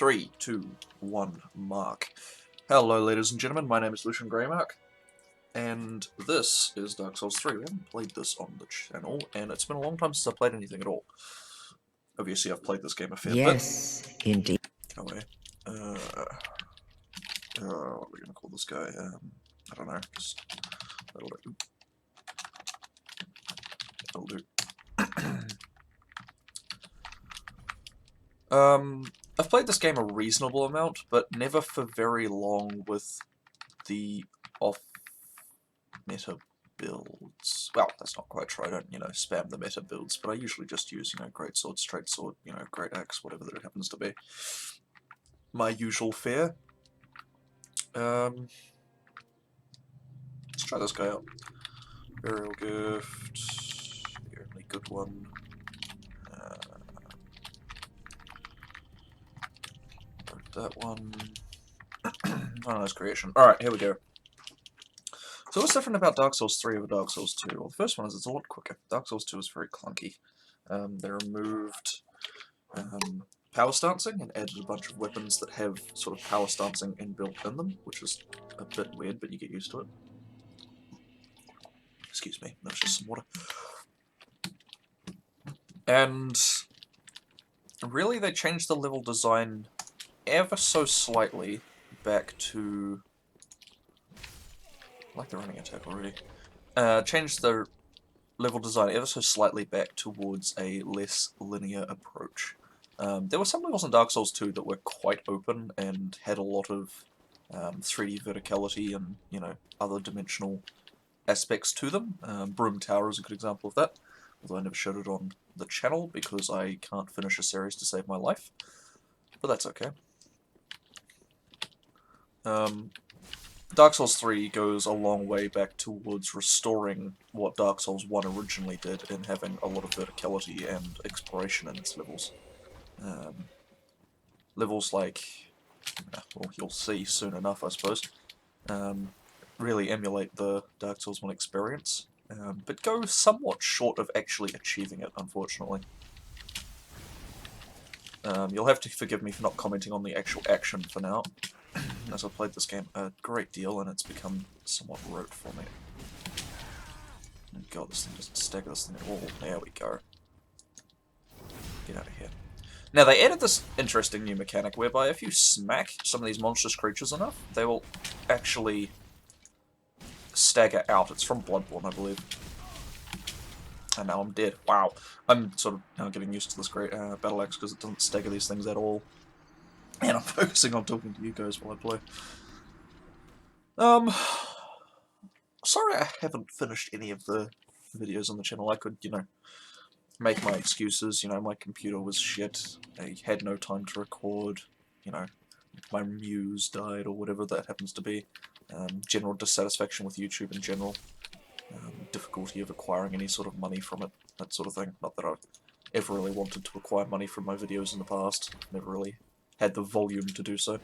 3, 2, 1, mark. Hello ladies and gentlemen, my name is Lucian Greymark, and this is Dark Souls 3. We haven't played this on the channel, and it's been a long time since I've played anything at all. Obviously I've played this game a fair bit. Yes, indeed. Go away. What are we gonna call this guy? I don't know, just... that'll do. That'll do. I've played this game a reasonable amount, but never for very long with the off-meta builds. Well, that's not quite true, I don't, spam the meta builds, but I usually just use, great sword, straight sword, great axe, whatever that it happens to be. My usual fare. Let's try this guy out. Burial gift, the only good one. That one. Oh, nice creation. Alright, here we go. So what's different about Dark Souls 3 over Dark Souls 2? Well, the first one is it's a lot quicker. Dark Souls 2 is very clunky. They removed power stancing and added a bunch of weapons that have sort of power stancing inbuilt in them, which is a bit weird, but you get used to it. Excuse me, that's just some water. And really they changed the level design ever so slightly back to... I like the running attack already. Changed the level design ever so slightly back towards a less linear approach. There were some levels in Dark Souls 2 that were quite open and had a lot of 3D verticality and, other dimensional aspects to them. Broom Tower is a good example of that, although I never showed it on the channel because I can't finish a series to save my life. But that's okay. Dark Souls 3 goes a long way back towards restoring what Dark Souls 1 originally did in having a lot of verticality and exploration in its levels. Levels like, well, you'll see soon enough, I suppose, really emulate the Dark Souls 1 experience, but go somewhat short of actually achieving it, unfortunately. You'll have to forgive me for not commenting on the actual action for now, as I've played this game a great deal and it's become somewhat rote for me. Oh god, this thing doesn't stagger this thing at all. There we go. Get out of here. Now, they added this interesting new mechanic whereby if you smack some of these monstrous creatures enough, they will actually stagger out. It's from Bloodborne, I believe. And now I'm dead. Wow. I'm sort of now getting used to this great battle axe because it doesn't stagger these things at all. And I'm focusing on talking to you guys while I play. Sorry I haven't finished any of the videos on the channel. I could, make my excuses. My computer was shit. I had no time to record. My muse died or whatever that happens to be. General dissatisfaction with YouTube in general. Difficulty of acquiring any sort of money from it. That sort of thing. Not that I've ever really wanted to acquire money from my videos in the past. Never really had the volume to do so.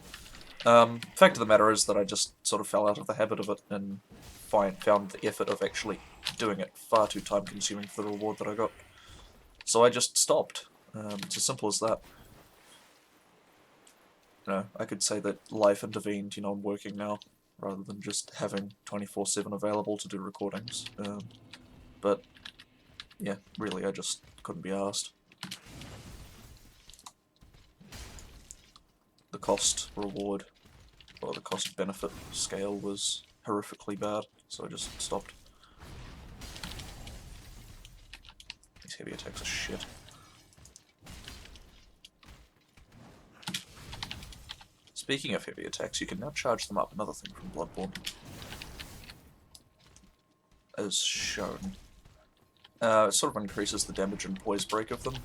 Fact of the matter is that I just sort of fell out of the habit of it and found the effort of actually doing it far too time-consuming for the reward that I got. So I just stopped. It's as simple as that. I could say that life intervened, I'm working now, rather than just having 24/7 available to do recordings. But, yeah, really, I just couldn't be arsed. The cost-reward, or the cost-benefit scale was horrifically bad, so I just stopped. These heavy attacks are shit. Speaking of heavy attacks, you can now charge them up, another thing from Bloodborne. As shown. It sort of increases the damage and poise break of them.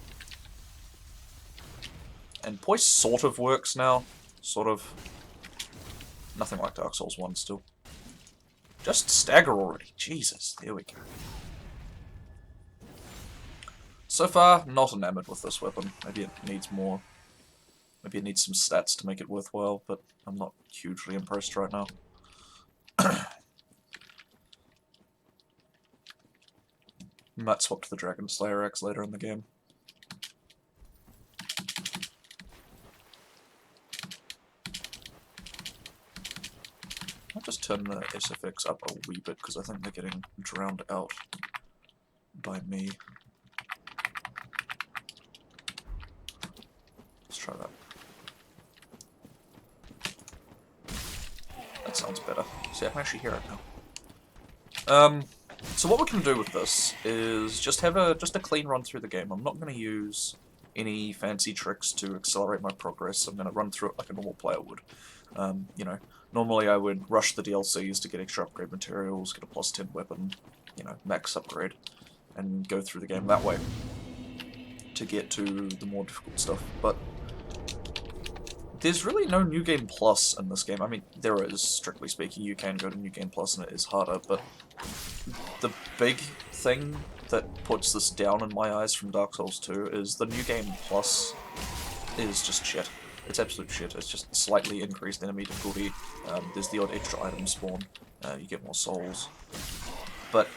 And poise sort of works now. Sort of. Nothing like Dark Souls 1 still. Just stagger already. Jesus, there we go. So far, not enamored with this weapon. Maybe it needs more. Maybe it needs some stats to make it worthwhile, but I'm not hugely impressed right now. Might swap to the Dragon Slayer axe later in the game. I'll just turn the SFX up a wee bit because I think they're getting drowned out by me. Let's try that. That sounds better. See, I can actually hear it now. So what we can do with this is just have a clean run through the game. I'm not going to use any fancy tricks to accelerate my progress. I'm going to run through it like a normal player would. You know, normally I would rush the DLCs to get extra upgrade materials, get a plus 10 weapon, you know, max upgrade, and go through the game that way to get to the more difficult stuff. But there's really no New Game Plus in this game. I mean, there is, strictly speaking. You can go to New Game Plus and it is harder, but the big thing that puts this down in my eyes from Dark Souls 2 is the New Game Plus is just shit. It's absolute shit. It's just slightly increased enemy difficulty. There's the odd extra item spawn. You get more souls. But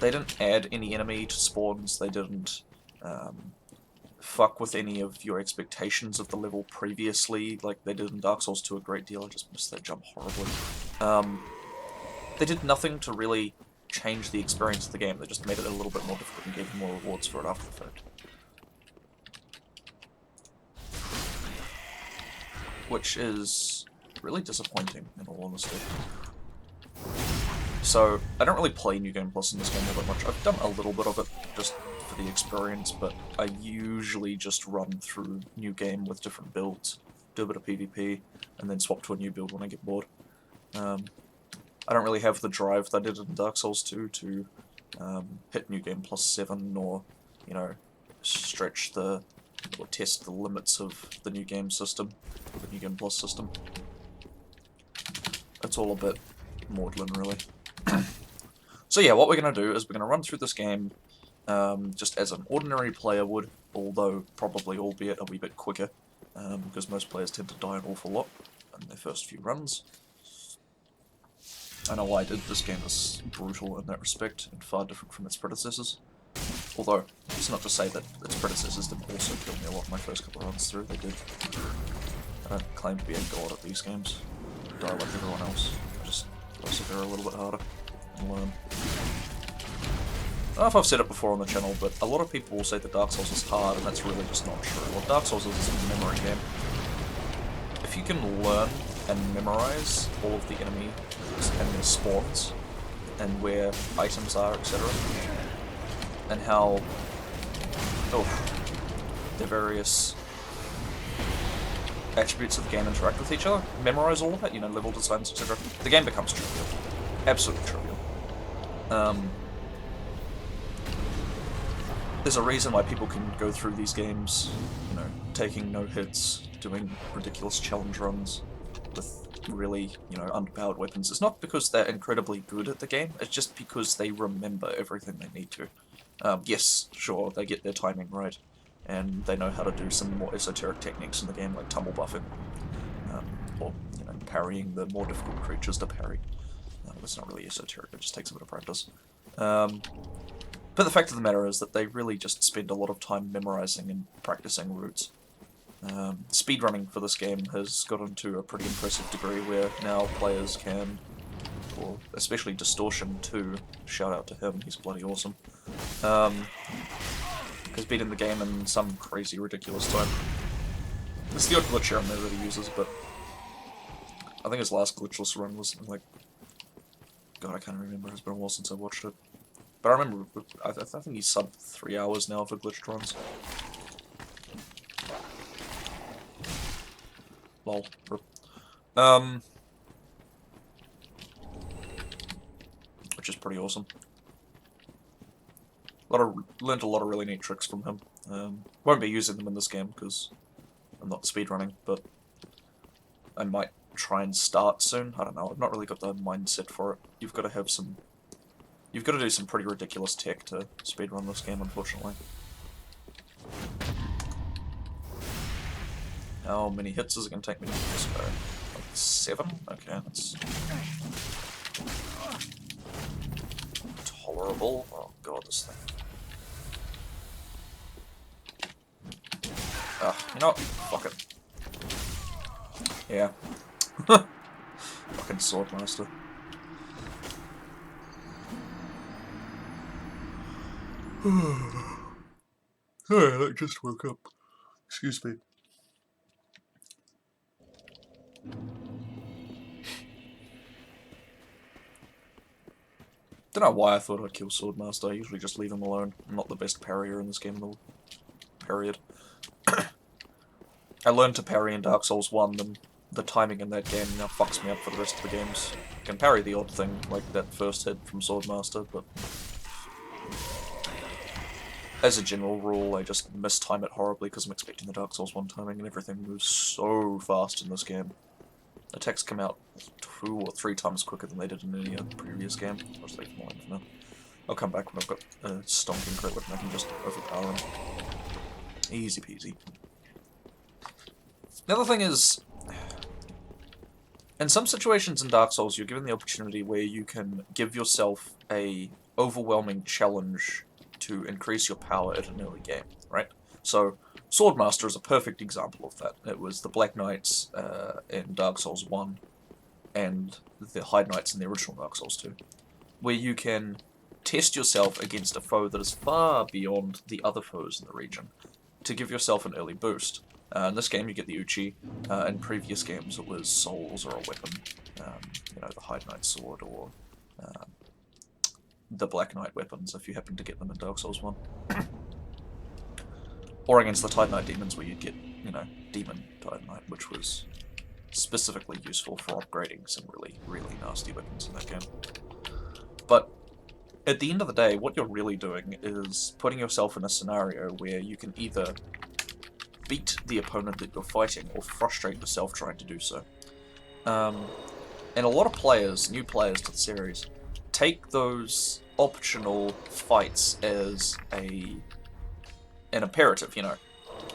they didn't add any enemy to spawns. They didn't fuck with any of your expectations of the level previously, like they did in Dark Souls 2 a great deal. I just missed that jump horribly. They did nothing to really change the experience of the game. They just made it a little bit more difficult and gave you more rewards for it after the fact. Which is really disappointing, in all honesty. So, I don't really play New Game Plus in this game all that much. I've done a little bit of it, just for the experience, but I usually just run through New Game with different builds, do a bit of PvP, and then swap to a new build when I get bored. I don't really have the drive that I did in Dark Souls 2 to hit New Game Plus 7 or, you know, stretch the, or test the limits of the New Game system, the New Game Plus system. It's all a bit maudlin, really. So yeah, what we're going to do is we're going to run through this game just as an ordinary player would, although probably albeit a wee bit quicker, because most players tend to die an awful lot in their first few runs. I know why I did. This game is brutal in that respect, and far different from its predecessors. Although, it's not to say that its predecessors didn't also kill me a lot in my first couple of runs through, they did. I don't claim to be a god at these games. I die like everyone else. I just persevere a little bit harder and learn. I don't know if I've said it before on the channel, but a lot of people will say that Dark Souls is hard, and that's really just not true. What Dark Souls is a memory game. If you can learn and memorize all of the enemies and their spawns, and where items are, etc., and how the various attributes of the game interact with each other, memorize all of that, you know, level designs, etc., the game becomes trivial. Absolutely trivial. There's a reason why people can go through these games, you know, taking no hits, doing ridiculous challenge runs with really, you know, underpowered weapons. It's not because they're incredibly good at the game, it's just because they remember everything they need to. Yes, sure, they get their timing right, and they know how to do some more esoteric techniques in the game, like tumble buffing, or, you know, parrying the more difficult creatures to parry. It's not really esoteric, it just takes a bit of practice. But the fact of the matter is that they really just spend a lot of time memorizing and practicing routes. Speedrunning for this game has gotten to a pretty impressive degree where now players can, or especially Distortion 2, shout out to him, he's bloody awesome, has been in the game in some crazy ridiculous time. It's the odd glitch here and there that he uses, but I think his last glitchless run was like, God, I can't remember, it's been a while since I watched it. But I remember, I think he's sub 3 hours now for glitched runs. Lol. Which is pretty awesome. Learned a lot of really neat tricks from him. Won't be using them in this game because I'm not speedrunning, but I might try and start soon. I don't know. I've not really got the mindset for it. You've got to have some. You've got to do some pretty ridiculous tech to speedrun this game, unfortunately. How many hits is it going to take me to do this guy? Like 7? Okay, that's tolerable. Oh god, this thing. You know what? Fuck it. Yeah. Fucking Swordmaster. Sorry, I just woke up. Excuse me. Don't know why I thought I'd kill Swordmaster. I usually just leave him alone. I'm not the best parrier in this game, though. Period. I learned to parry in Dark Souls 1, and the timing in that game now fucks me up for the rest of the games. I can parry the odd thing, like that first hit from Swordmaster, but as a general rule, I just mistime it horribly because I'm expecting the Dark Souls 1 timing, and everything moves so fast in this game. Attacks come out 2 or 3 times quicker than they did in any other previous game. I'll just leave them alone for now. I'll come back when I've got a stonking crit weapon, I can just overpower him. Easy peasy. The other thing is, in some situations in Dark Souls, you're given the opportunity where you can give yourself a overwhelming challenge to increase your power at an early game, right? So, Swordmaster is a perfect example of that. It was the Black Knights in Dark Souls 1, and the Hide Knights in the original Dark Souls 2, where you can test yourself against a foe that is far beyond the other foes in the region, to give yourself an early boost. In this game you get the Uchi, in previous games it was souls or a weapon, you know, the Hide Knight sword or the Black Knight weapons if you happen to get them in Dark Souls 1. Or against the Tide Knight demons where you'd get, you know, Demon Tide Knight, which was specifically useful for upgrading some really, really nasty weapons in that game. But at the end of the day, what you're really doing is putting yourself in a scenario where you can either beat the opponent that you're fighting or frustrate yourself trying to do so. And a lot of players, new players to the series, take those optional fights as an imperative, you know.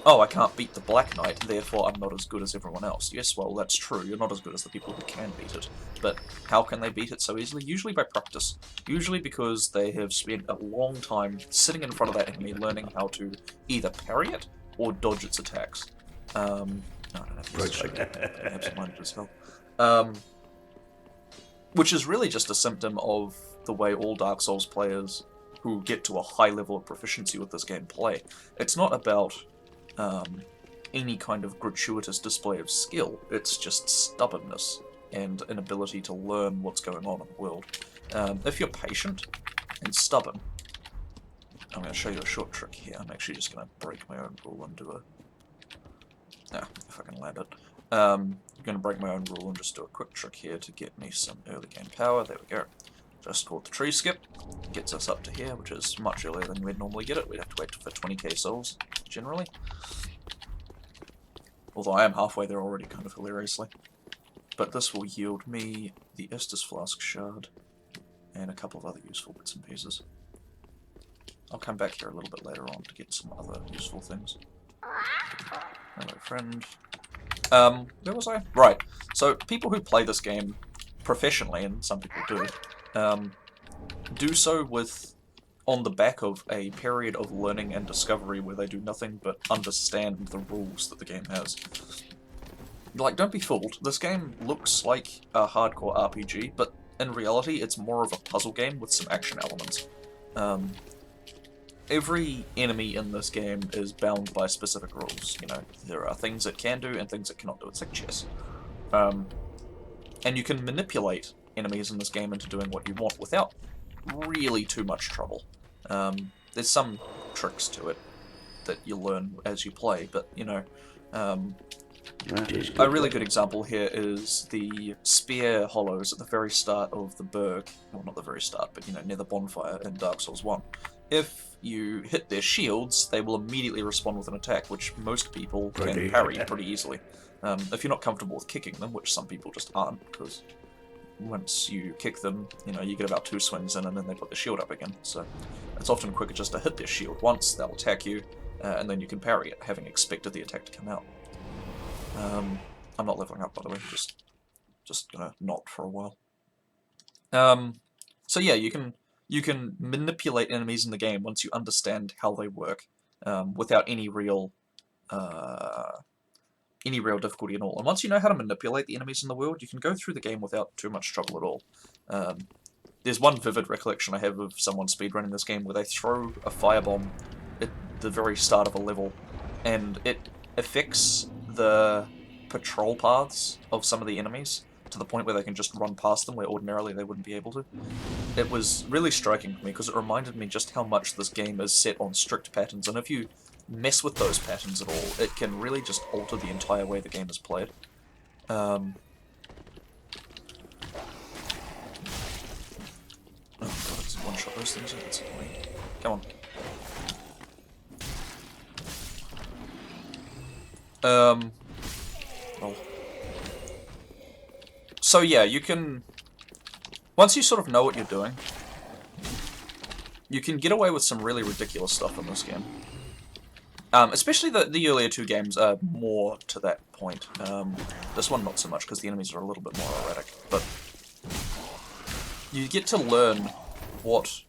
Oh, I can't beat the Black Knight, therefore I'm not as good as everyone else. Yes, well, that's true, you're not as good as the people who can beat it. But how can they beat it so easily? Usually by practice. Usually because they have spent a long time sitting in front of that enemy learning how to either parry it or dodge its attacks. No, I don't have to use it. I'm absent-minded as hell. Which is really just a symptom of the way all Dark Souls players who get to a high level of proficiency with this game play. It's not about any kind of gratuitous display of skill, it's just stubbornness and an ability to learn what's going on in the world. If you're patient and stubborn, I'm going to show you a short trick here. I'm actually just going to break my own rule and do a... if I can land it. I'm going to break my own rule and just do a quick trick here to get me some early game power. There we go. Just called the tree skip. Gets us up to here, which is much earlier than we'd normally get it. We'd have to wait for 20k souls, generally. Although I am halfway there already, kind of hilariously. But this will yield me the Estus Flask Shard and a couple of other useful bits and pieces. I'll come back here a little bit later on to get some other useful things. Hello, friend. Where was I? Right. So, people who play this game professionally, and some people do so with, on the back of a period of learning and discovery where they do nothing but understand the rules that the game has. Like, don't be fooled. This game looks like a hardcore RPG, but in reality it's more of a puzzle game with some action elements. Every enemy in this game is bound by specific rules, you know. There are things it can do and things it cannot do. It's like chess. And you can manipulate enemies in this game into doing what you want without really too much trouble. There's some tricks to it that you learn as you play, but, you know, a really good example here is the spear hollows at the very start of the Berg. Well, not the very start, but, you know, near the bonfire in Dark Souls 1. If you hit their shields, they will immediately respond with an attack, which most people can parry pretty easily. If you're not comfortable with kicking them, which some people just aren't, because once you kick them, you know, you get about 2 swings in and then they put the shield up again. So it's often quicker just to hit their shield once, they'll attack you, and then you can parry it, having expected the attack to come out. I'm not leveling up, by the way, just gonna not for a while. So yeah, you can manipulate enemies in the game once you understand how they work, without any real any real difficulty at all. And once you know how to manipulate the enemies in the world, you can go through the game without too much trouble at all. There's one vivid recollection I have of someone speedrunning this game where they throw a firebomb at the very start of a level, and it affects the patrol paths of some of the enemies to the point where they can just run past them where ordinarily they wouldn't be able to. It was really striking to me because it reminded me just how much this game is set on strict patterns, and if you mess with those patterns at all, it can really just alter the entire way the game is played. Oh god, it's one-shot those things, that's annoying. Come on. Well. So yeah, you can... Once you sort of know what you're doing, you can get away with some really ridiculous stuff in this game. Especially the earlier two games are more to that point. This one not so much, because the enemies are a little bit more erratic, but you get to learn what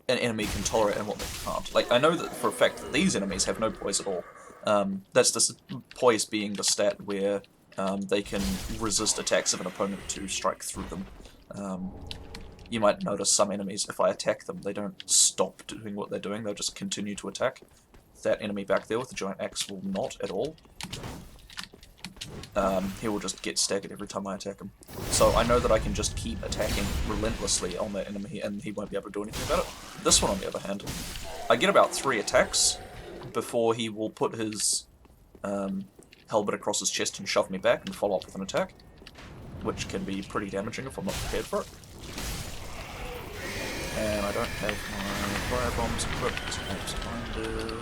an enemy can tolerate and what they can't. Like, I know that for a fact that these enemies have no poise at all. That's the poise being the stat where they can resist attacks of an opponent to strike through them. You might notice some enemies, if I attack them, they don't stop doing what they're doing, they'll just continue to attack. That enemy back there with the giant axe will not at all. He will just get staggered every time I attack him. So I know that I can just keep attacking relentlessly on that enemy and he won't be able to do anything about it. This one, on the other hand, I get about 3 attacks before he will put his halberd across his chest and shove me back and follow up with an attack, which can be pretty damaging if I'm not prepared for it. And I don't have my fire bombs equipped. Absent-minded.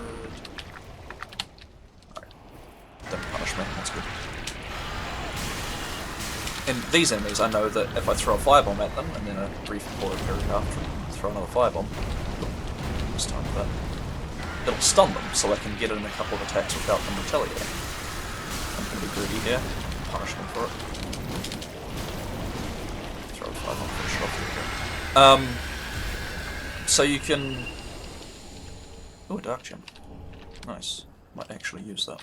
Alright. Don't punish me, that's good. In these enemies, I know that if I throw a firebomb at them, and then a brief pause period after, throw another firebomb, this time for that, it'll stun them, so I can get in a couple of attacks without them retaliating. I'm going to be greedy here, punish them for it. Throw a firebomb for a shot. So you can... Ooh, a dark gem. Nice. Might actually use that.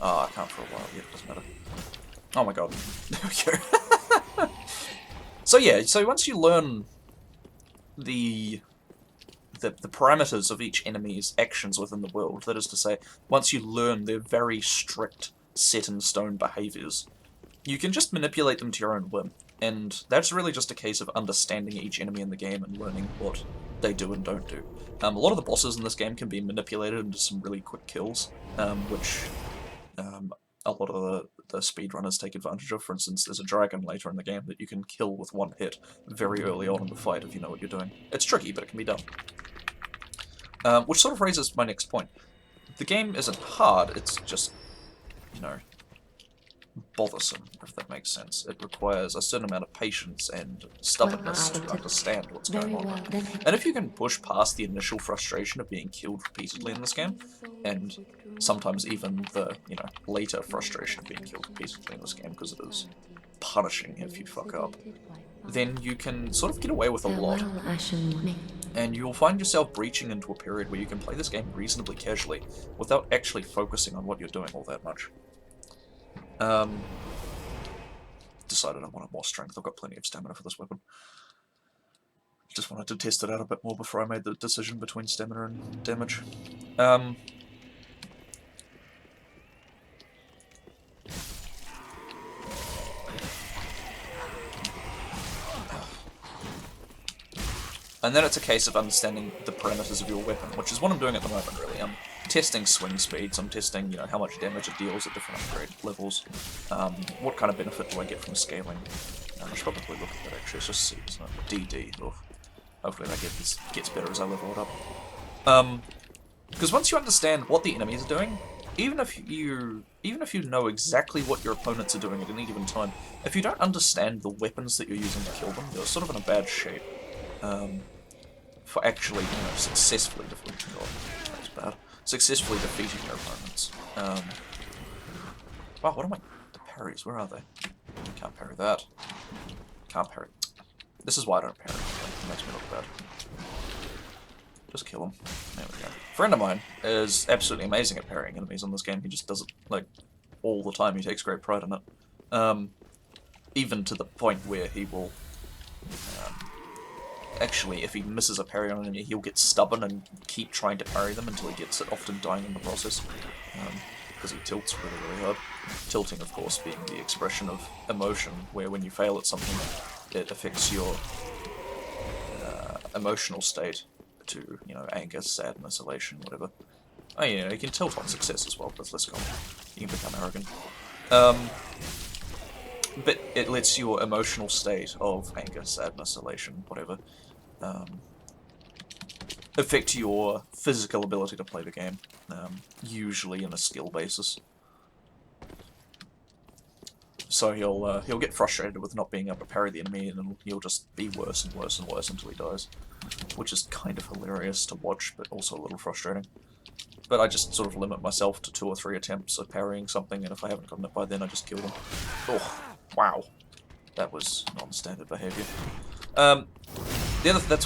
Ah, I can't for a while yet, doesn't matter. Oh my god. There we go. So yeah, so once you learn the parameters of each enemy's actions within the world, that is to say, once you learn their very strict, set-in-stone behaviours, you can just manipulate them to your own whim. And that's really just a case of understanding each enemy in the game and learning what they do and don't do. A lot of the bosses in this game can be manipulated into some really quick kills, which a lot of the speedrunners take advantage of. For instance, there's a dragon later in the game that you can kill with one hit very early on in the fight if you know what you're doing. It's tricky, but it can be done. Which sort of raises my next point. The game isn't hard, it's just, you know, bothersome, if that makes sense. It requires a certain amount of patience and stubbornness to understand what's going on. And if you can push past the initial frustration of being killed repeatedly in this game, and sometimes even the, you know, later frustration of being killed repeatedly in this game, because it is punishing if you fuck up, then you can sort of get away with a lot. And you'll find yourself breaching into a period where you can play this game reasonably casually, without actually focusing on what you're doing all that much. Decided I wanted more strength. I've got plenty of stamina for this weapon. Just wanted to test it out a bit more before I made the decision between stamina and damage. And then it's a case of understanding the parameters of your weapon, which is what I'm doing at the moment, really. I'm testing swing speeds, I'm testing, you know, how much damage it deals at different upgrade levels. What kind of benefit do I get from scaling? I should probably look at that, actually. It's just C, isn't it? DD. Ugh. Hopefully that gets better as I level it up. Because once you understand what the enemies are doing, even if you know exactly what your opponents are doing at any given time, if you don't understand the weapons that you're using to kill them, you're sort of in a bad shape. For actually, you know, successfully defeating your opponents. Wow, what am I? The parries, where are they? Can't parry that. Can't parry. This is why I don't parry. It makes me look bad. Just kill him. There we go. A friend of mine is absolutely amazing at parrying enemies on this game. He just does it, like, all the time. He takes great pride in it. Even to the point where he will... actually, if he misses a parry on an enemy, he'll get stubborn and keep trying to parry them until he gets it, often dying in the process. Because he tilts really, really hard. Tilting, of course, being the expression of emotion, where when you fail at something, it affects your emotional state to, you know, anger, sadness, elation, whatever. Oh yeah, you can tilt on success as well, but it's less common. You can become arrogant. But it lets your emotional state of anger, sadness, elation, whatever, affect your physical ability to play the game, usually in a skill basis. So he'll get frustrated with not being able to parry the enemy, and he'll just be worse and worse and worse until he dies, which is kind of hilarious to watch, but also a little frustrating. But I just sort of limit myself to 2 or 3 attempts of parrying something, and if I haven't gotten it by then, I just kill them. Oh, wow. That was non-standard behaviour. That's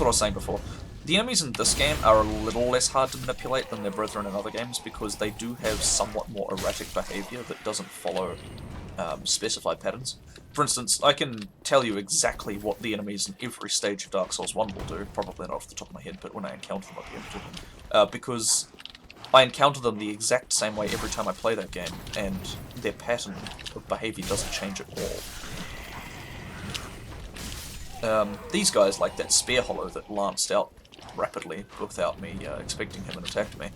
what I was saying before. The enemies in this game are a little less hard to manipulate than their brethren in other games, because they do have somewhat more erratic behaviour that doesn't follow specified patterns. For instance, I can tell you exactly what the enemies in every stage of Dark Souls 1 will do, probably not off the top of my head, but when I encounter them I'll be able to. Because I encounter them the exact same way every time I play that game, and their pattern of behaviour doesn't change at all. These guys, like that spear hollow that lanced out rapidly without me expecting him and attacked me,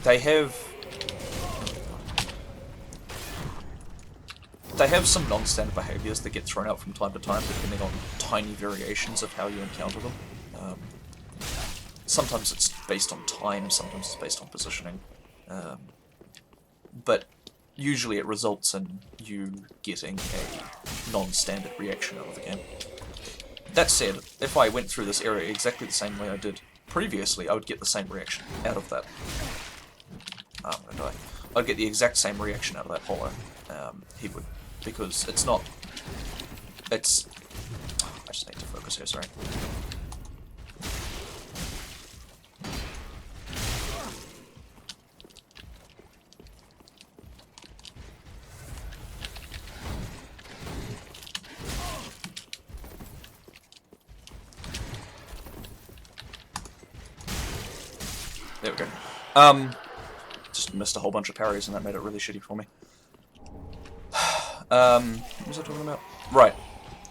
they have some non-standard behaviours that get thrown out from time to time, depending on tiny variations of how you encounter them. Sometimes it's based on time, sometimes it's based on positioning, but usually it results in you getting a non-standard reaction out of the game. That said, if I went through this area exactly the same way I did previously, I would get the same reaction out of that. I'm gonna die. I'd get the exact same reaction out of that hollow. He would, because it's not... It's... I just need to focus here, sorry. There we go. Just missed a whole bunch of parries and that made it really shitty for me. What was I talking about? Right.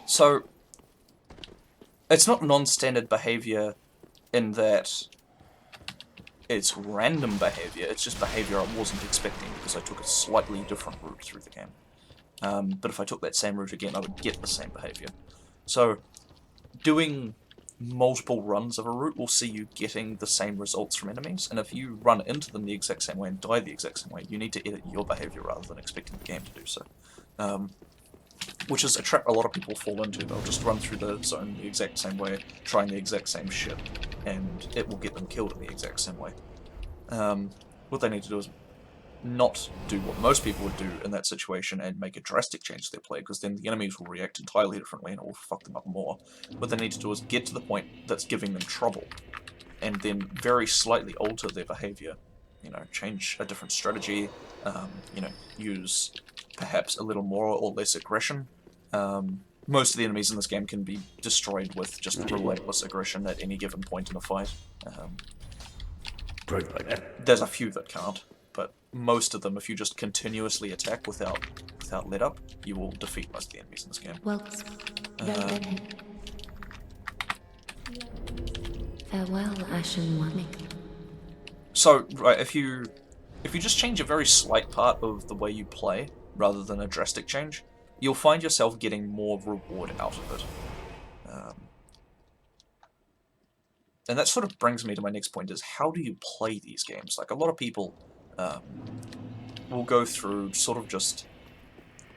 So, it's not non-standard behavior in that it's random behavior, it's just behavior I wasn't expecting because I took a slightly different route through the game. But if I took that same route again, I would get the same behavior. So, doing multiple runs of a route will see you getting the same results from enemies, and if you run into them the exact same way and die the exact same way, you need to edit your behavior rather than expecting the game to do so. Which is a trap a lot of people fall into. They'll just run through the zone the exact same way, trying the exact same shit, and it will get them killed in the exact same way. What they need to do is not do what most people would do in that situation and make a drastic change to their play, because then the enemies will react entirely differently and it will fuck them up more. What they need to do is get to the point that's giving them trouble, and then very slightly alter their behaviour. You know, change a different strategy, you know, use perhaps a little more or less aggression. Most of the enemies in this game can be destroyed with just relentless aggression at any given point in a fight. There's a few that can't, but most of them, if you just continuously attack without let up, you will defeat most of the enemies in this game. Farewell, Ashen One. So, right, if you just change a very slight part of the way you play, rather than a drastic change, you'll find yourself getting more reward out of it. And that sort of brings me to my next point, is how do you play these games? Like, a lot of people will go through sort of just,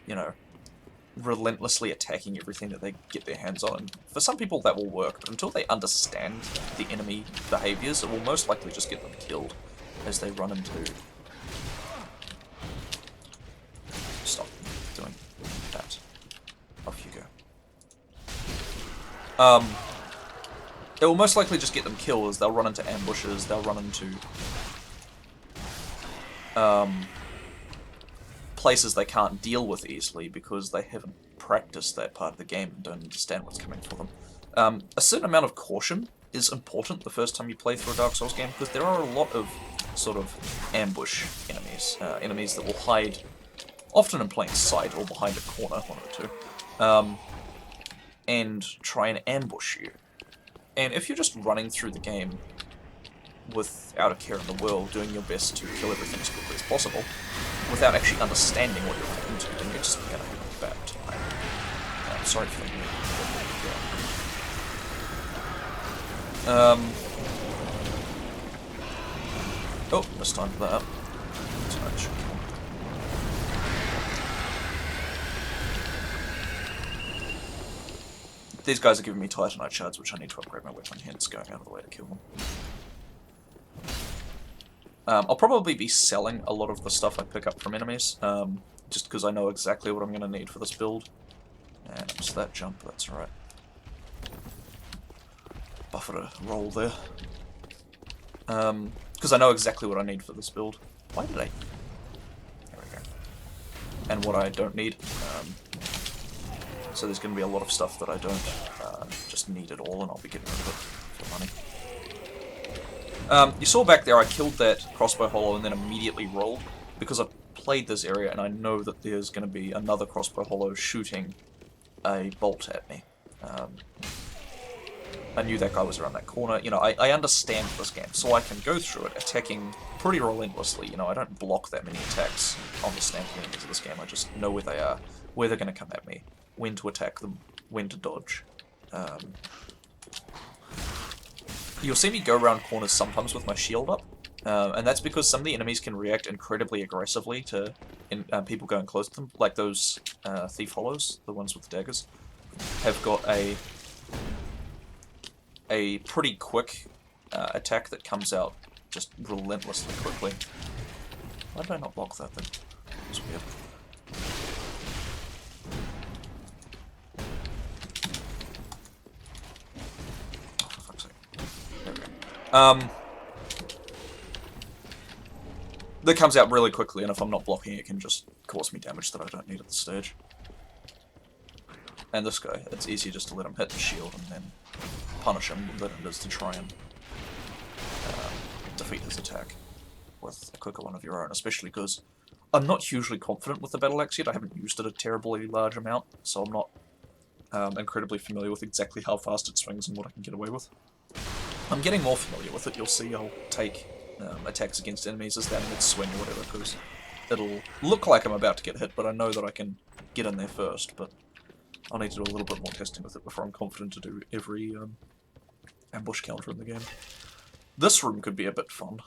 you know, relentlessly attacking everything that they get their hands on. And for some people that will work, but until they understand the enemy behaviours, it will most likely just get them killed as they run into... Stop doing that. Off you go. It will most likely just get them killed as they'll run into ambushes, they'll run into places they can't deal with easily because they haven't practiced that part of the game and don't understand what's coming for them. A certain amount of caution is important the first time you play through a Dark Souls game, because there are a lot of sort of ambush enemies, enemies that will hide, often in plain sight or behind a corner, one of the two, and try and ambush you. And if you're just running through the game without a care in the world, doing your best to kill everything as quickly as possible, without actually understanding what you're running into, then you're just going to have a bad time. Sorry for that. Oh, missed time for that. Touch. These guys are giving me Titanite shards, which I need to upgrade my weapon, hence going out of the way to kill them. I'll probably be selling a lot of the stuff I pick up from enemies, just because I know exactly what I'm going to need for this build. And I missed that jump, that's alright. Buffer a roll there. Because I know exactly what I need for this build. Why did I... There we go. And what I don't need. So there's going to be a lot of stuff that I don't just need at all, and I'll be getting rid of it for money. You saw back there I killed that crossbow hollow and then immediately rolled, because I've played this area and I know that there's going to be another crossbow hollow shooting a bolt at me. I knew that guy was around that corner. You know, I understand this game, so I can go through it attacking pretty relentlessly. You know, I don't block that many attacks on the standard enemies of this game. I just know where they are, where they're going to come at me, when to attack them, when to dodge. You'll see me go around corners sometimes with my shield up, and that's because some of the enemies can react incredibly aggressively to people going close to them, like those thief hollows, the ones with the daggers, have got a pretty quick attack that comes out just relentlessly quickly. Why did I not block that then? That's weird. Oh, for fuck's sake. There we go. That comes out really quickly, and if I'm not blocking it, can just cause me damage that I don't need at this stage. And this guy, it's easier just to let him hit the shield and then punish him than it is to try and defeat his attack with a quicker one of your own, especially because I'm not hugely confident with the battle axe yet. I haven't used it a terribly large amount, so I'm not incredibly familiar with exactly how fast it swings and what I can get away with. I'm getting more familiar with it. You'll see I'll take attacks against enemies as that mid-swing or whatever, because it'll look like I'm about to get hit, but I know that I can get in there first, but I'll need to do a little bit more testing with it before I'm confident to do every ambush counter in the game. This room could be a bit fun.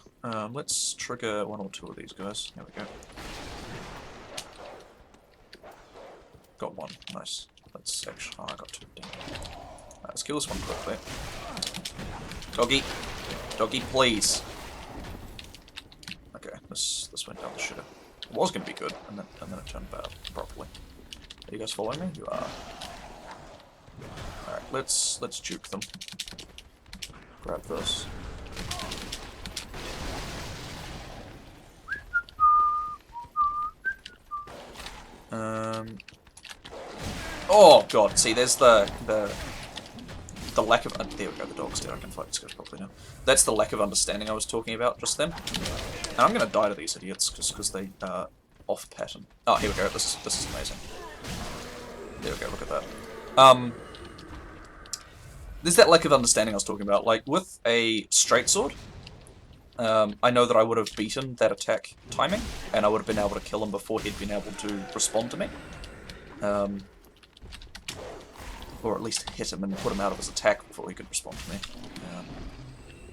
Let's trigger one or two of these guys. There we go. Got one. Nice. Let's actually... Oh, I got two. Damn. Let's kill this one quickly. Doggy! Doggy, please! Okay, this went down the shitter. It was going to be good, and then it turned bad properly. Are you guys following me? You are. Alright, let's juke them. Grab this. Oh god, see there's the lack of there we go, the dog's dead, I can fight these guys properly now. That's the lack of understanding I was talking about just then. And I'm gonna die to these idiots just because they are off pattern. Oh, here we go, this is amazing. There we go, look at that. There's that lack of understanding I was talking about. Like, with a straight sword, I know that I would have beaten that attack timing, and I would have been able to kill him before he'd been able to respond to me. Or at least hit him and put him out of his attack before he could respond to me.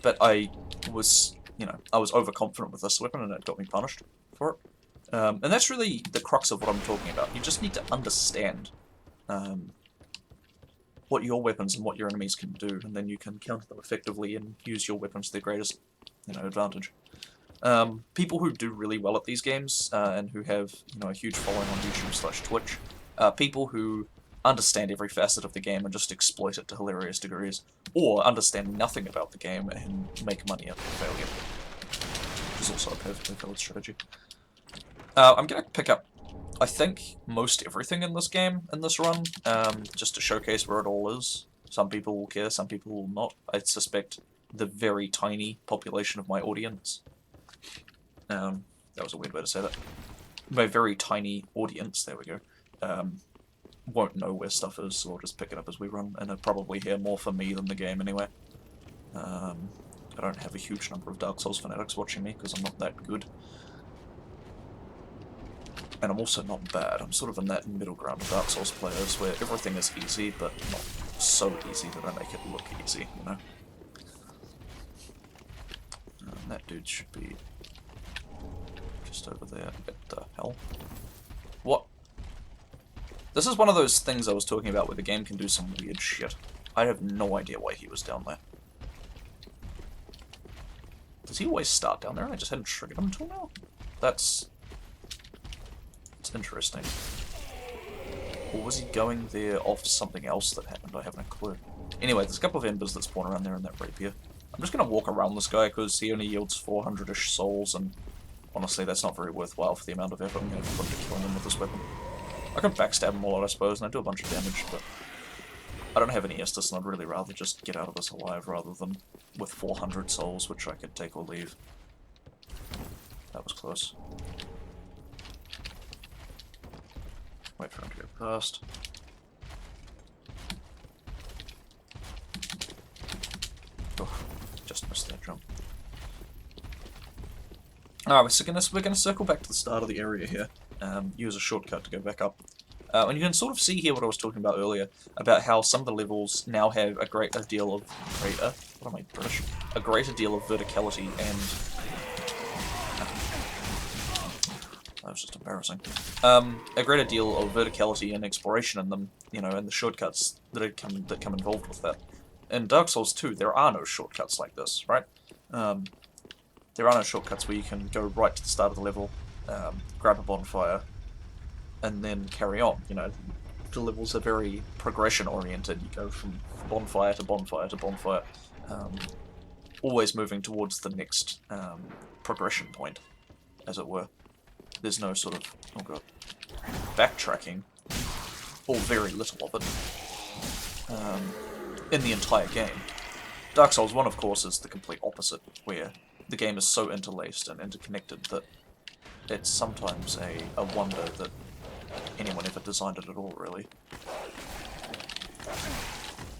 But I was, you know, I was overconfident with this weapon, and it got me punished for it. And that's really the crux of what I'm talking about. You just need to understand what your weapons and what your enemies can do, and then you can counter them effectively and use your weapons to their greatest, you know, advantage. People who do really well at these games and who have, you know, a huge following on YouTube/Twitch, people who understand every facet of the game and just exploit it to hilarious degrees, or understand nothing about the game and make money out of failure, which is also a perfectly valid strategy. I'm gonna pick up I think most everything in this game, in this run, just to showcase where it all is. Some people will care, some people will not. I suspect the very tiny population of my audience, that was a weird way to say that, my very tiny audience, there we go, won't know where stuff is, so I'll just pick it up as we run, and it'll probably hear more from me than the game anyway. I don't have a huge number of Dark Souls fanatics watching me, because I'm not that good. And I'm also not bad. I'm sort of in that middle ground of Dark Souls players where everything is easy, but not so easy that I make it look easy, you know? And that dude should be just over there. What the hell? What? This is one of those things I was talking about where the game can do some weird shit. I have no idea why he was down there. Does he always start down there? I just hadn't triggered him until now. That's interesting. Or was he going there off something else that happened? I haven't a clue. Anyway, there's a couple of embers that spawn around there in that rapier. I'm just going to walk around this guy because he only yields 400-ish souls, and honestly that's not very worthwhile for the amount of effort I'm going to put into killing him with this weapon. I can backstab him a lot, I suppose, and I do a bunch of damage, but I don't have any Estus, and I'd really rather just get out of this alive rather than with 400 souls, which I could take or leave. That was close. Wait for him to go past. Oh, just missed that jump. Alright, we're gonna circle back to the start of the area here. Use a shortcut to go back up. And you can sort of see here what I was talking about earlier, about how some of the levels now have a greater deal of a greater deal of verticality and that was just embarrassing. A greater deal of verticality and exploration in them, you know, and the shortcuts that come involved with that. In Dark Souls 2, there are no shortcuts like this, right? There are no shortcuts where you can go right to the start of the level, grab a bonfire, and then carry on. You know, the levels are very progression-oriented. You go from bonfire to bonfire to bonfire, always moving towards the next progression point, as it were. There's no sort of, oh god, backtracking, or very little of it, in the entire game. Dark Souls 1, of course, is the complete opposite, where the game is so interlaced and interconnected that it's sometimes a wonder that anyone ever designed it at all, really.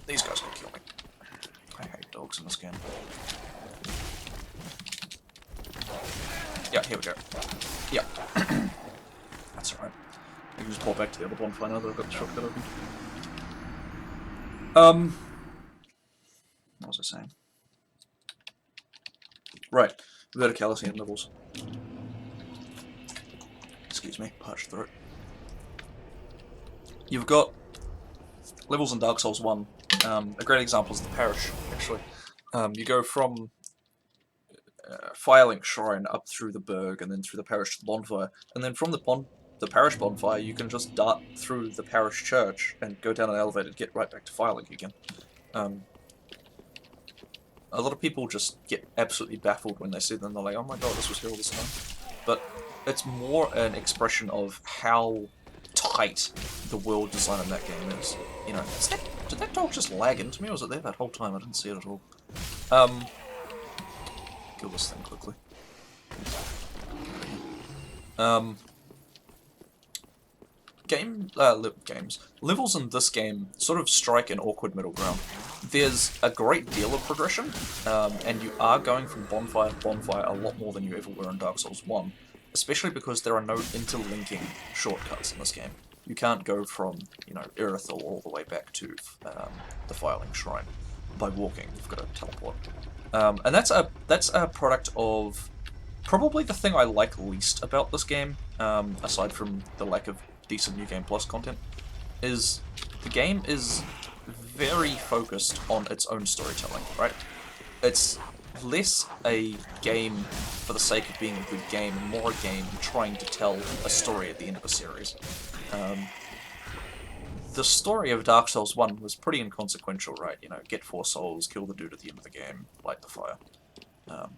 These guys can kill me. I hate dogs in this game. Yeah, here we go. Yeah. That's alright. I can just pull back to the other bonfire now that I've got the shotgun open. What was I saying? Right. Verticality and levels. Excuse me, parched throat. You've got levels in Dark Souls 1. A great example is the parish, actually. You go from Firelink Shrine up through the Berg and then through the parish to the bonfire, and then from the parish bonfire you can just dart through the parish church and go down an elevator to get right back to Firelink again. A lot of people just get absolutely baffled when they see them. They're like, oh my god, this was here all this time. But it's more an expression of how tight the world design in that game is. You know, did that dog just lag into me, or was it there that whole time? I didn't see it at all. Kill this thing quickly. Levels in this game sort of strike an awkward middle ground. There's a great deal of progression, and you are going from bonfire to bonfire a lot more than you ever were in Dark Souls 1, especially because there are no interlinking shortcuts in this game. You can't go from, you know, Irithyll all the way back to the Firelink Shrine by walking. You've got to teleport. And that's a product of probably the thing I like least about this game, aside from the lack of decent New Game Plus content, is the game is very focused on its own storytelling, right? It's less a game for the sake of being a good game, and more a game trying to tell a story at the end of a series. The story of Dark Souls 1 was pretty inconsequential, right? You know, get 4 souls, kill the dude at the end of the game, light the fire.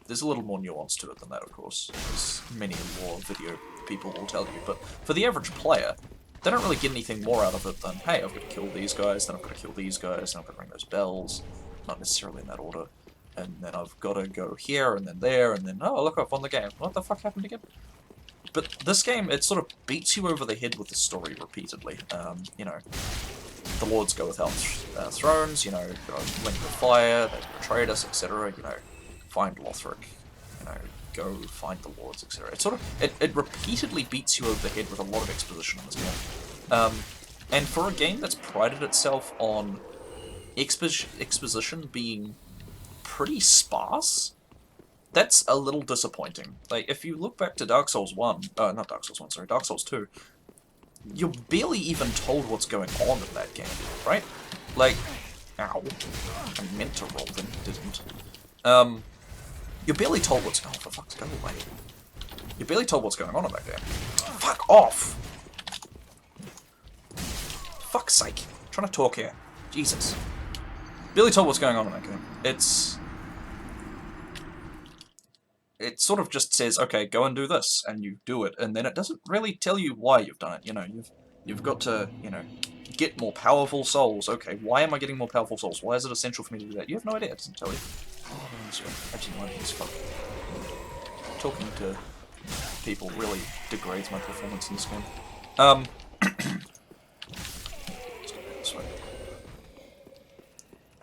There's a little more nuance to it than that, of course, as many more video people will tell you, but for the average player, they don't really get anything more out of it than, hey, I've got to kill these guys, then I've got to kill these guys, then I've got to ring those bells, not necessarily in that order, and then I've got to go here, and then there, and then, oh, look, I've won the game. What the fuck happened again? But this game, it sort of beats you over the head with the story repeatedly. You know, the lords go without thrones, you know, link the fire, they betrayed us, etc., you know, find Lothric, you know, go find the lords, etc. It sort of, it repeatedly beats you over the head with a lot of exposition in this game. And for a game that's prided itself on exposition being pretty sparse, that's a little disappointing. Like, if you look back to Dark Souls 1, not Dark Souls 1, sorry, Dark Souls 2, you're barely even told what's going on in that game, right? Like, ow, I meant to roll them, didn't. You're barely told what's, oh, for fuck's go away. You're barely told what's going on in that game. Fuck off! Fuck's sake. I'm trying to talk here. Jesus. Barely told what's going on in that game. It sort of just says, okay, go and do this, and you do it, and then it doesn't really tell you why you've done it. You know, you've got to, you know, get more powerful souls. Okay, why am I getting more powerful souls? Why is it essential for me to do that? You have no idea. It doesn't tell you. Oh, actually, no, it's fuck. Talking to people really degrades my performance in this game. This way.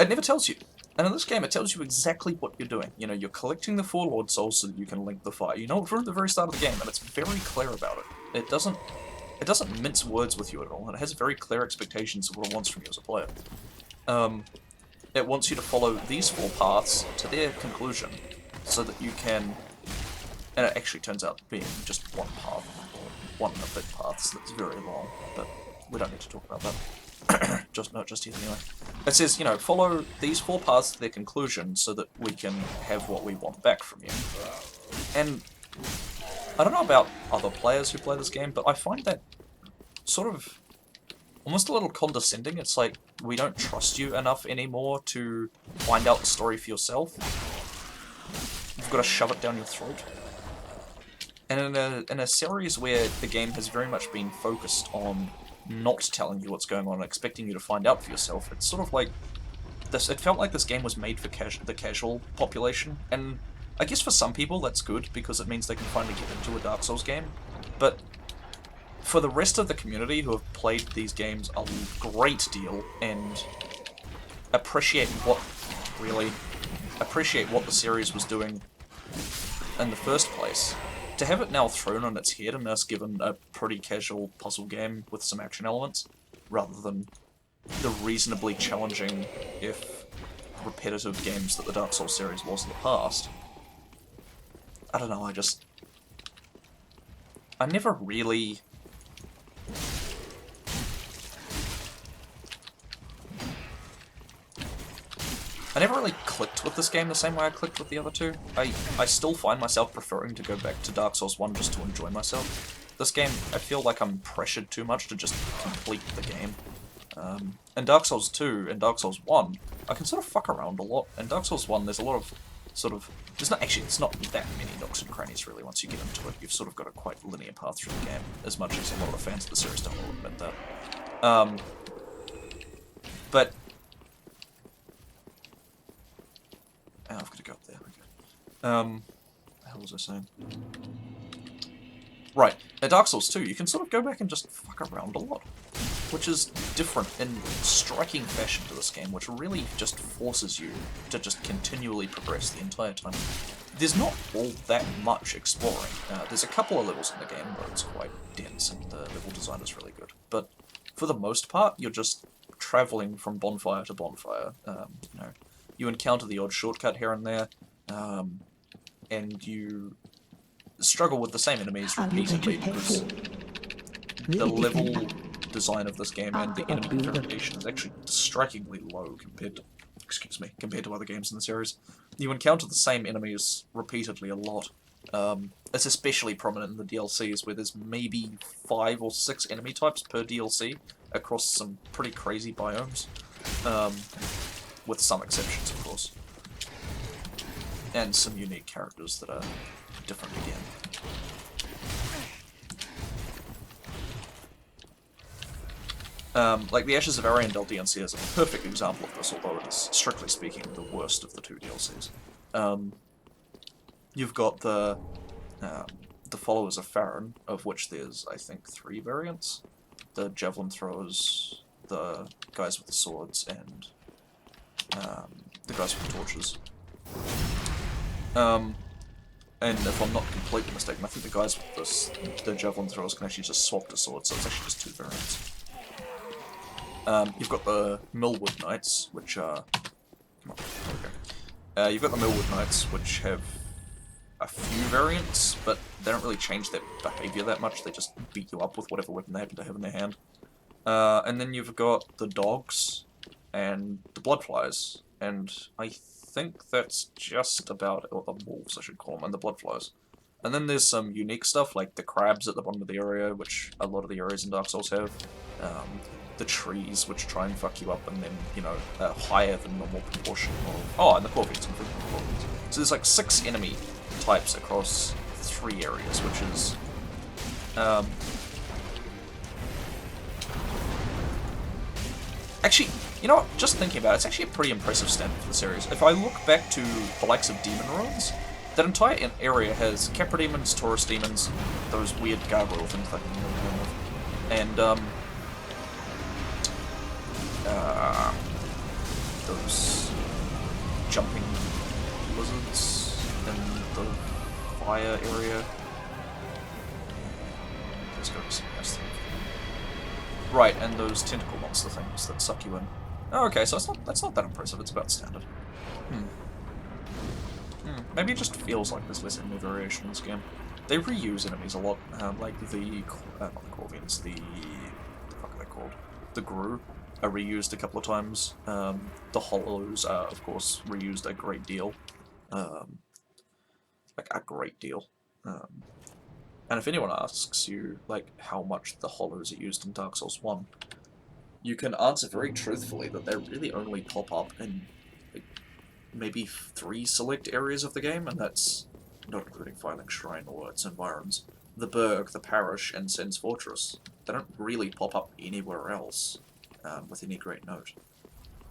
It never tells you. And in this game, it tells you exactly what you're doing. You know, you're collecting the 4 Lord Souls so that you can link the fire. You know it from the very start of the game, and it's very clear about it. It doesn't mince words with you at all, and it has very clear expectations of what it wants from you as a player. It wants you to follow these 4 paths to their conclusion, so that you can... And it actually turns out being just one path, or one of the big paths that's very long, but we don't need to talk about that. Not just yet anyway. It says, you know, follow these 4 paths to their conclusion so that we can have what we want back from you. And I don't know about other players who play this game, but I find that sort of almost a little condescending. It's like, we don't trust you enough anymore to find out the story for yourself. You've got to shove it down your throat. And in a series where the game has very much been focused on not telling you what's going on and expecting you to find out for yourself, it's sort of like this. It felt like this game was made for the casual population, and I guess for some people that's good because it means they can finally get into a Dark Souls game. But for the rest of the community who have played these games a great deal and appreciate what the series was doing in the first place, to have it now thrown on its head and us given a pretty casual puzzle game with some action elements, rather than the reasonably challenging, if repetitive games that the Dark Souls series was in the past, I don't know, I never really... I never really clicked with this game the same way I clicked with the other 2. I still find myself preferring to go back to Dark Souls 1 just to enjoy myself. This game, I feel like I'm pressured too much to just complete the game. In Dark Souls 2 and Dark Souls 1, I can sort of fuck around a lot. In Dark Souls 1, there's a lot of it's not that many nooks and crannies really once you get into it. You've sort of got a quite linear path through the game, as much as a lot of the fans of the series don't will admit that. But oh, I've got to go up there. Okay. What the hell was I saying? Right, in Dark Souls 2, you can sort of go back and just fuck around a lot, which is different in striking fashion to this game, which really just forces you to just continually progress the entire time. There's not all that much exploring. There's a couple of levels in the game where it's quite dense and the level design is really good, but for the most part, you're just traveling from bonfire to bonfire. You know, you encounter the odd shortcut here and there, and you struggle with the same enemies repeatedly because the level design of this game and the enemy variation is actually strikingly low compared to other games in the series. You encounter the same enemies repeatedly a lot. It's especially prominent in the DLCs, where there's maybe 5 or 6 enemy types per DLC across some pretty crazy biomes, with some exceptions, of course. and some unique characters that are different again. Like the Ashes of Ariandel DLC is a perfect example of this, although it is, strictly speaking, the worst of the 2 DLCs. You've got the Followers of Farron, of which there's, I think, 3 variants. The Javelin Throwers, the guys with the swords, and the guys with the torches. And if I'm not completely mistaken, I think the guys with the Javelin Throwers can actually just swap to swords, so it's actually just 2 variants. You've got the Millwood Knights, which are... Come on, there we go. You've got the Millwood Knights, which have a few variants, but they don't really change their behaviour that much, they just beat you up with whatever weapon they happen to have in their hand. And then you've got the Dogs, and the Bloodflies, and I think that's just about it, or the Wolves I should call them, and the Bloodflies. And then there's some unique stuff, like the crabs at the bottom of the area, which a lot of the areas in Dark Souls have. The trees, which try and fuck you up, and then, you know, a higher than normal proportion of... Oh, and the Corvids, and freaking Corvids. So there's like 6 enemy types across 3 areas, which is... Actually, you know what, just thinking about it, it's actually a pretty impressive standard for the series. If I look back to the likes of Demon Ruins, that entire area has Capra Demons, Taurus Demons, those weird gargoyle things that I can remember the name of, and, those jumping lizards in the fire area. There's gotta be something else there. Right, and those tentacle monster things that suck you in. Oh, okay, so that's not that impressive, it's about standard. Maybe it just feels like there's less enemy variation in this game. They reuse enemies a lot, like the, not the Corvians, the fuck are they called? The Gru are reused a couple of times. The Hollows are, of course, reused a great deal. Like, a great deal. And if anyone asks you, like, how much the Hollows are used in Dark Souls 1, you can answer very truthfully that they really only pop up in, like, maybe 3 select areas of the game, and that's not including Firelink Shrine or its environs. The Burg, the Parish, and Sen's Fortress. They don't really pop up anywhere else. With any great note.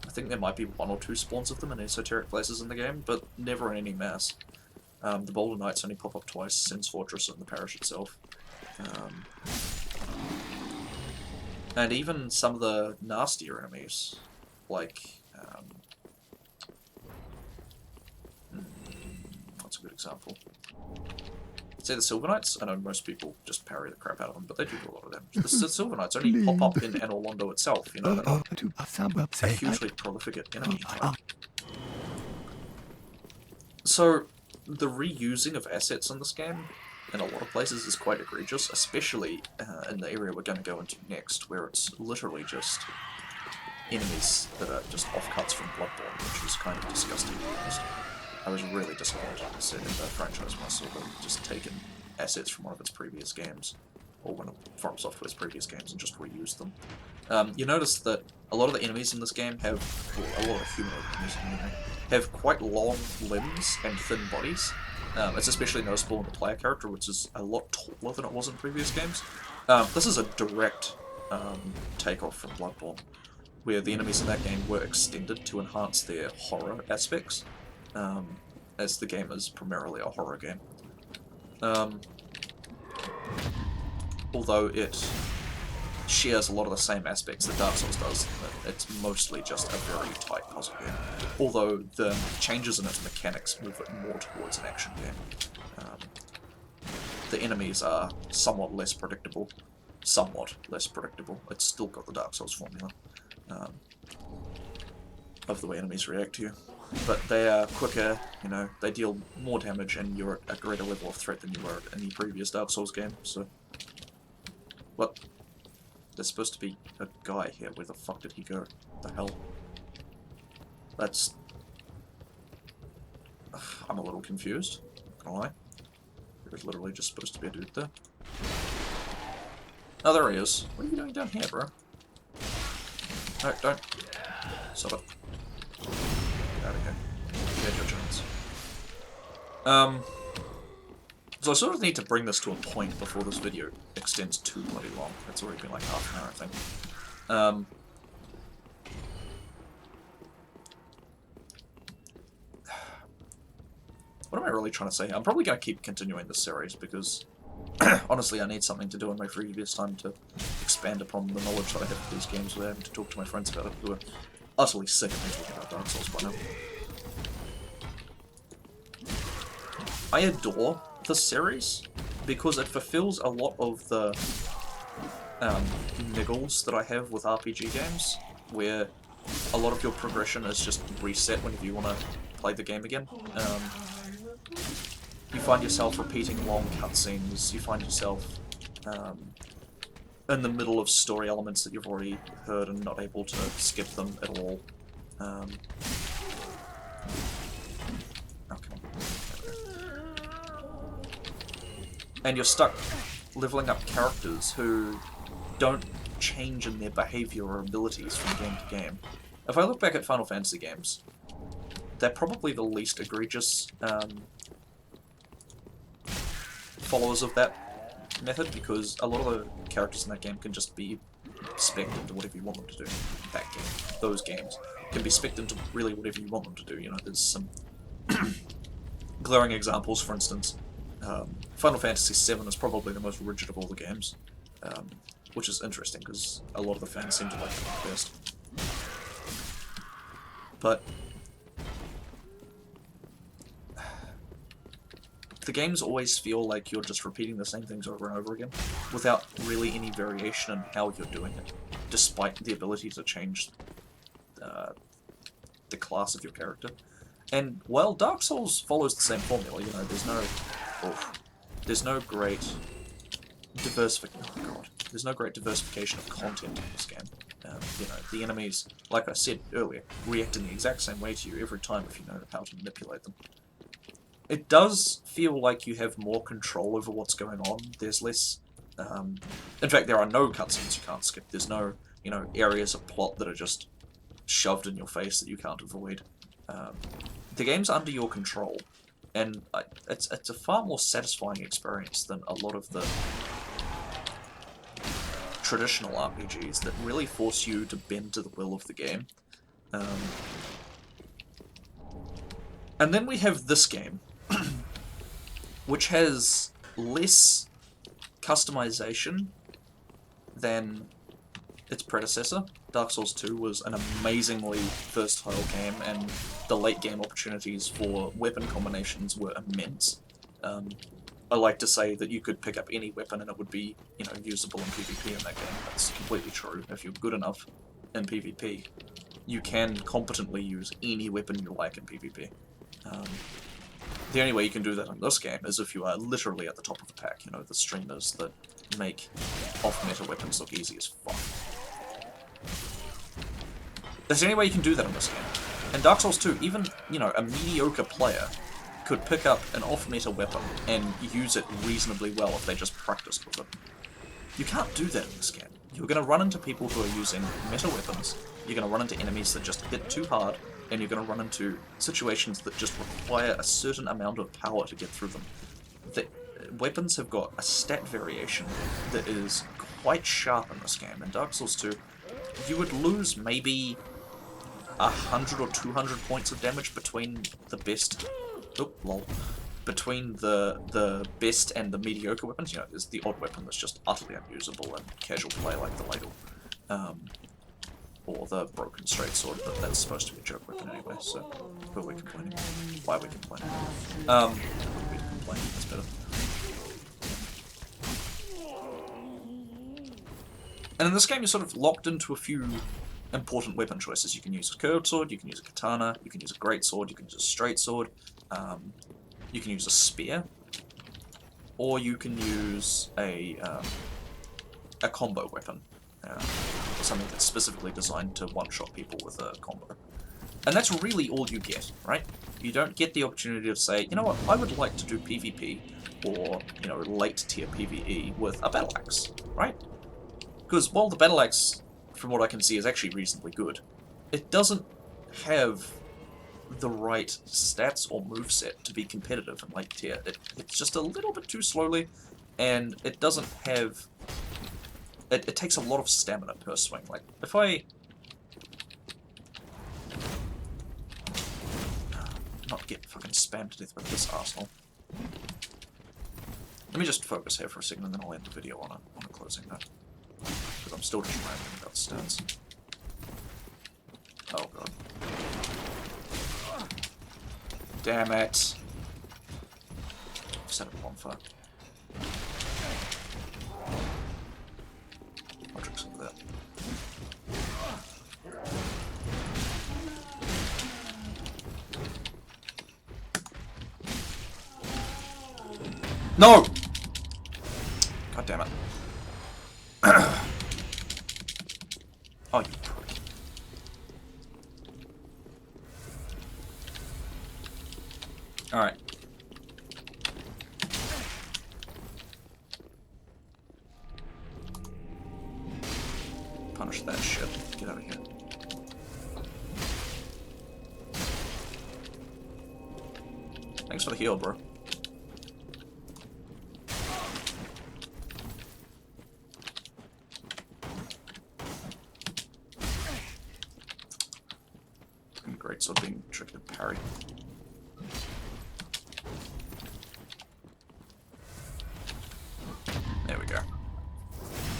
I think there might be 1 or 2 spawns of them in esoteric places in the game, but never in any mass. The Boulder Knights only pop up twice, Sin's Fortress and the Parish itself. And even some of the nastier enemies, like... what's a good example? Say the Silver Knights. I know most people just parry the crap out of them, but they do a lot of damage. The Silver Knights only pop up in Anor Londo itself, you know, they're not a hugely prolific enemy type. So, the reusing of assets in this game, in a lot of places, is quite egregious, especially in the area we're going to go into next, where it's literally just enemies that are just offcuts from Bloodborne, which is kind of disgusting, to be honest. I was really disappointed to see the franchise when I saw them just taken assets from one of its previous games, or one of From Software's previous games, and just reused them. You notice that a lot of the enemies in this game have, well, a lot of humanoid enemies in the game, have quite long limbs and thin bodies. It's especially noticeable in the player character, which is a lot taller than it was in previous games. This is a direct takeoff from Bloodborne, where the enemies in that game were extended to enhance their horror aspects. As the game is primarily a horror game. Although it shares a lot of the same aspects that Dark Souls does, it's mostly just a very tight puzzle game. Although the changes in its mechanics move it more towards an action game. The enemies are somewhat less predictable. It's still got the Dark Souls formula of the way enemies react to you. But they are quicker, you know, they deal more damage, and you're at a greater level of threat than you were at any previous Dark Souls game, so... What? There's supposed to be a guy here, where the fuck did he go? What the hell? That's... I'm a little confused, not gonna lie. There's literally just supposed to be a dude there. Oh, there he is. What are you doing down here, bro? No, don't. Stop it. Out of here. You had your chance. So I sort of need to bring this to a point before this video extends too bloody long. It's already been like half an hour, I think. What am I really trying to say? I'm probably going to keep continuing this series because, honestly, I need something to do in my previous time to expand upon the knowledge that I have of these games without having to talk to my friends about it, who are utterly sick of me talking about Dark Souls by now. I adore this series because it fulfills a lot of the niggles that I have with RPG games, where a lot of your progression is just reset whenever you want to play the game again. You find yourself repeating long cutscenes, you find yourself in the middle of story elements that you've already heard and not able to skip them at all. Oh, come on. And you're stuck leveling up characters who don't change in their behaviour or abilities from game to game. If I look back at Final Fantasy games, they're probably the least egregious followers of that method, because a lot of the characters in that game can just be spec'd into whatever you want them to do. That game, those games, can be spec'd into really whatever you want them to do. You know, there's some glaring examples. For instance, Final Fantasy VII is probably the most rigid of all the games, which is interesting because a lot of the fans seem to like it the best. But the games always feel like you're just repeating the same things over and over again, without really any variation in how you're doing it, despite the ability to change the class of your character. And while Dark Souls follows the same formula, you know, there's no great diversification of content in this game. You know, the enemies, like I said earlier, react in the exact same way to you every time if you know how to manipulate them. It does feel like you have more control over what's going on. There's less... in fact, there are no cutscenes you can't skip. There's no, you know, areas of plot that are just shoved in your face that you can't avoid. The game's under your control, and it's a far more satisfying experience than a lot of the traditional RPGs that really force you to bend to the will of the game. And then we have this game, which has less customization than its predecessor. Dark Souls 2 was an amazingly versatile game, and the late game opportunities for weapon combinations were immense. I like to say that you could pick up any weapon and it would be, you know, usable in PvP in that game. That's completely true. If you're good enough in PvP, you can competently use any weapon you like in PvP. The only way you can do that in this game is if you are literally at the top of the pack, you know, the streamers that make off-meta weapons look easy as fuck. That's the only way you can do that in this game. In Dark Souls 2, even, you know, a mediocre player could pick up an off-meta weapon and use it reasonably well if they just practiced with it. You can't do that in this game. You're going to run into people who are using meta weapons, you're going to run into enemies that just hit too hard, and you're going to run into situations that just require a certain amount of power to get through them. The weapons have got a stat variation that is quite sharp in this game. In Dark Souls 2, you would lose maybe 100 or 200 points of damage between the best... Oh, lol. Between the best and the mediocre weapons. You know, there's the odd weapon that's just utterly unusable in casual play, like the ladle. Or the broken straight sword, but that's supposed to be a joke weapon anyway, so who are we complaining? Why are we complaining? We complain, that's better. And in this game you're sort of locked into a few important weapon choices. You can use a curved sword, you can use a katana, you can use a great sword, you can use a straight sword, you can use a spear, or you can use a combo weapon. Something that's specifically designed to one-shot people with a combo. And that's really all you get, right? You don't get the opportunity to say, you know what, I would like to do PvP, or, you know, late-tier PvE with a battle axe, right? Because while the battle axe, from what I can see, is actually reasonably good, it doesn't have the right stats or moveset to be competitive in late tier. It's just a little bit too slowly, and it doesn't have... It takes a lot of stamina per swing. Like, if I... Not get fucking spammed to death with this arsehole. Let me just focus here for a second, and then I'll end the video on a closing note. Because I'm still just rambling about stats. Oh god. Damn it! I've set up a bonfire. I'll drink some of that. No! God damn it. Oh, you prick. Alright. Punish that shit. Get out of here. Thanks for the heal, bro. Great, so being tricked to parry. There we go.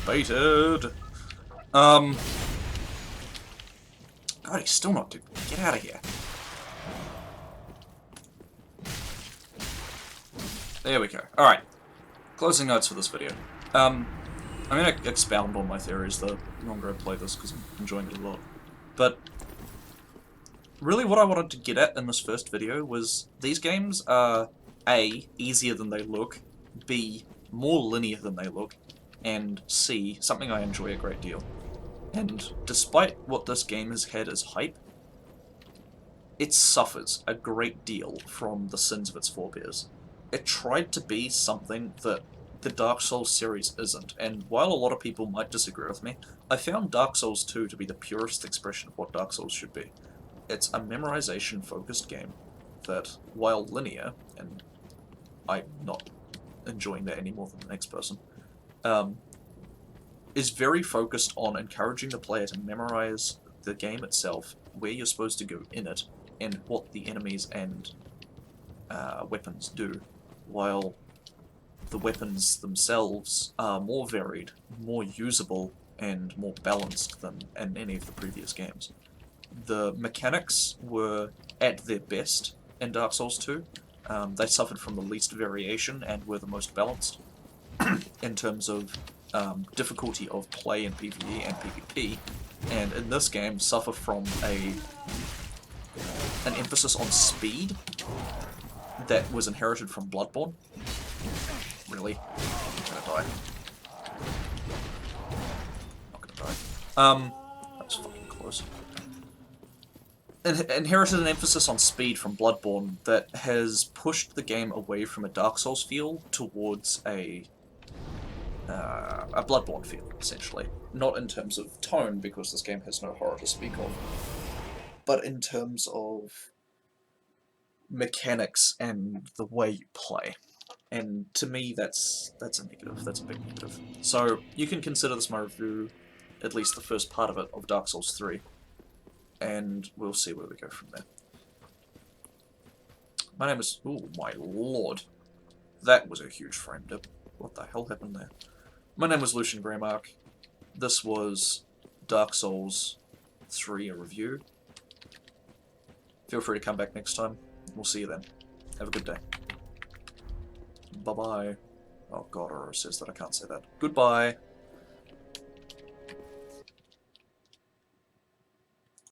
Baited! God, he's still not doing... Get out of here. There we go. Alright. Closing notes for this video. I'm gonna expound on my theories the longer I play this, because I'm enjoying it a lot. But really what I wanted to get at in this first video was these games are A, easier than they look, B, more linear than they look, and C, something I enjoy a great deal. And despite what this game has had as hype, it suffers a great deal from the sins of its forebears. It tried to be something that the Dark Souls series isn't, and while a lot of people might disagree with me, I found Dark Souls 2 to be the purest expression of what Dark Souls should be. It's a memorization-focused game that, while linear, and I'm not enjoying that any more than the next person, is very focused on encouraging the player to memorize the game itself, where you're supposed to go in it, and what the enemies and weapons do, while the weapons themselves are more varied, more usable, and more balanced than in any of the previous games. The mechanics were at their best in Dark Souls 2. They suffered from the least variation and were the most balanced in terms of difficulty of play in PvE and PvP, and in this game suffer from an emphasis on speed that was inherited from Bloodborne. Really? I'm gonna die. Not gonna die. That was fucking close. Inherited an emphasis on speed from Bloodborne that has pushed the game away from a Dark Souls feel towards a Bloodborne feel, essentially. Not in terms of tone, because this game has no horror to speak of, but in terms of mechanics and the way you play. And to me, that's a negative. That's a big negative. So you can consider this my review, at least the first part of it, of Dark Souls 3. And we'll see where we go from there. My name is... Oh my lord. That was a huge frame dip. What the hell happened there? My name was Lucian Greymark. This was Dark Souls 3, a review. Feel free to come back next time. We'll see you then. Have a good day. Bye-bye. Oh god, Aurora says that I can't say that. Goodbye.